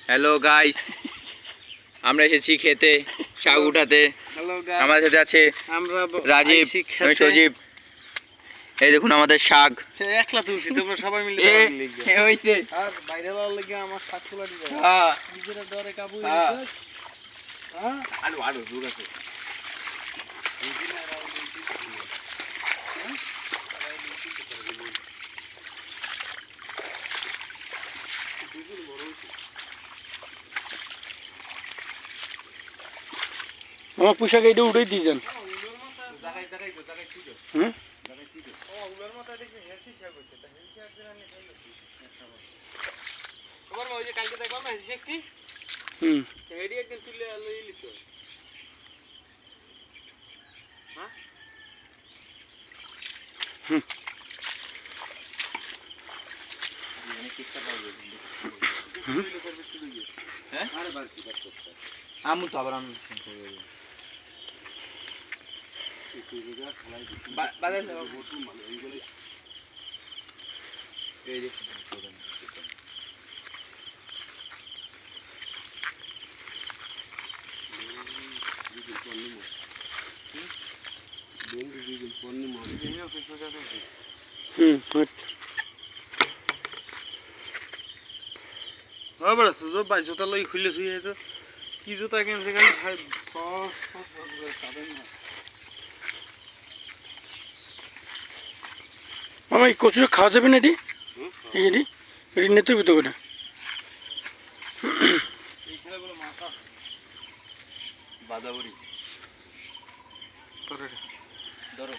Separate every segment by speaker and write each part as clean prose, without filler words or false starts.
Speaker 1: Hello guys, আমরা এসেছি খেতে শাক উঠাতে। আমাদের সাথে আছে রাজীব, আমি সজীব। এই দেখুন আমাদের শাক।
Speaker 2: একলা তুলছি, তোমরা সবাই মিলে
Speaker 1: হইছে
Speaker 2: আর বাইরে লওয়ার লাগি আমার শাক তোলা দিবে।
Speaker 1: হ্যাঁ
Speaker 2: নিজেরা দরে কাবু
Speaker 1: হ্যাঁ
Speaker 2: হ্যাঁ
Speaker 1: আলু আলু দূর আছে।
Speaker 2: আমার পোশাক এইটা উঠেই দিয়ে যান।
Speaker 1: আমু তো আবার
Speaker 2: জুতা লই খুলে শুয়ে তো কি জুতা কিনছে খালি মামা এই কচু খাওয়া যাবে না এটি? এটি এটি নিতে হবে তো করে
Speaker 1: বাদাবড়ি ধরো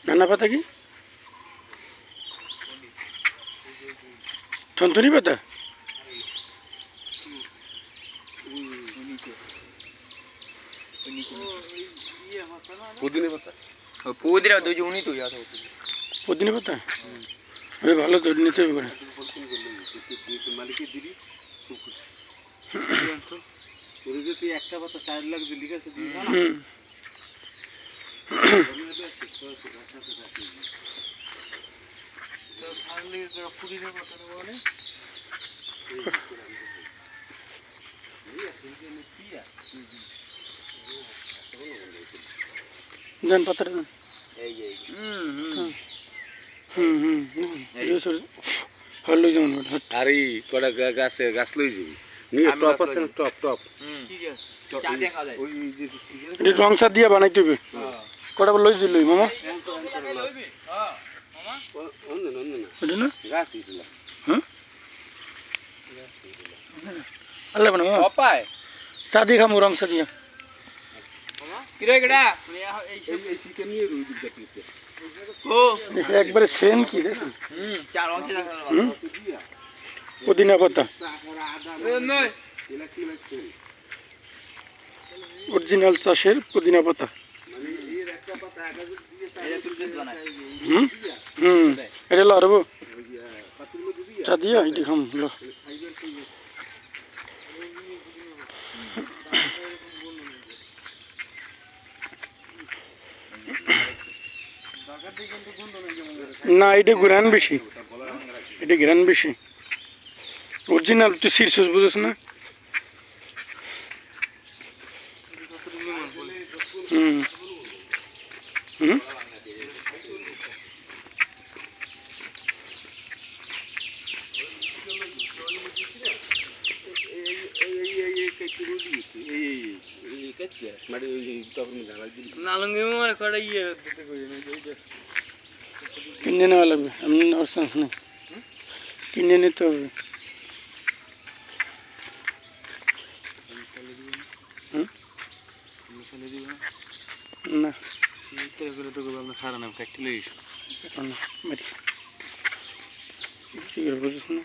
Speaker 2: নানা পাতা কি থনথনি পাতা
Speaker 1: পুদিনা পাতা পুদিনা দুই উনি তো ইয়াতে
Speaker 2: পুদিনা পাতা আরে ভালো তো নিতে হবে করে
Speaker 1: মালিকের দিদি খুব যদি একটা পাতা 4 লাখ দিলি কাছে দিই না তো ফাইনালি পুদিনা পাতা বলে
Speaker 2: জান পাতাটা না হলো যেমন
Speaker 3: আরে কটা গাছ লই যাবি নিয়ে টপ আছে টপ
Speaker 2: এটা রং সার দিয়ে বানাইতে হবে কটা লই দিল মামা এটা না
Speaker 3: গাছ ইটলা
Speaker 2: হ্যাঁ আল্লাহ বানা মামা
Speaker 1: পায়
Speaker 2: চা দিয়ে খামু রং চা দিয়ে
Speaker 1: কিরে গডা
Speaker 3: এই চিকেন নিয়ে রই দিতে দিতে
Speaker 1: ও
Speaker 2: একবারে সেম কি দেখুন
Speaker 1: চার অংশে
Speaker 2: পুদিনা পাতা
Speaker 1: নয়
Speaker 2: অরিজিনাল চাষের পুদিনা পাতা এটা লো আরবো চা দিয়া এটি খাম লো না এটা ঘুরান বেশি এটা ঘুরান বেশি অরিজিনাল তুই শীর্ষ বুঝছ না হুম হুম কিনে নেওয়া লাগবে এমনি ওর সঙ্গে নেই কিনে নিতে হবে না খারাপ না ফ্যাক্টরি বুঝিস না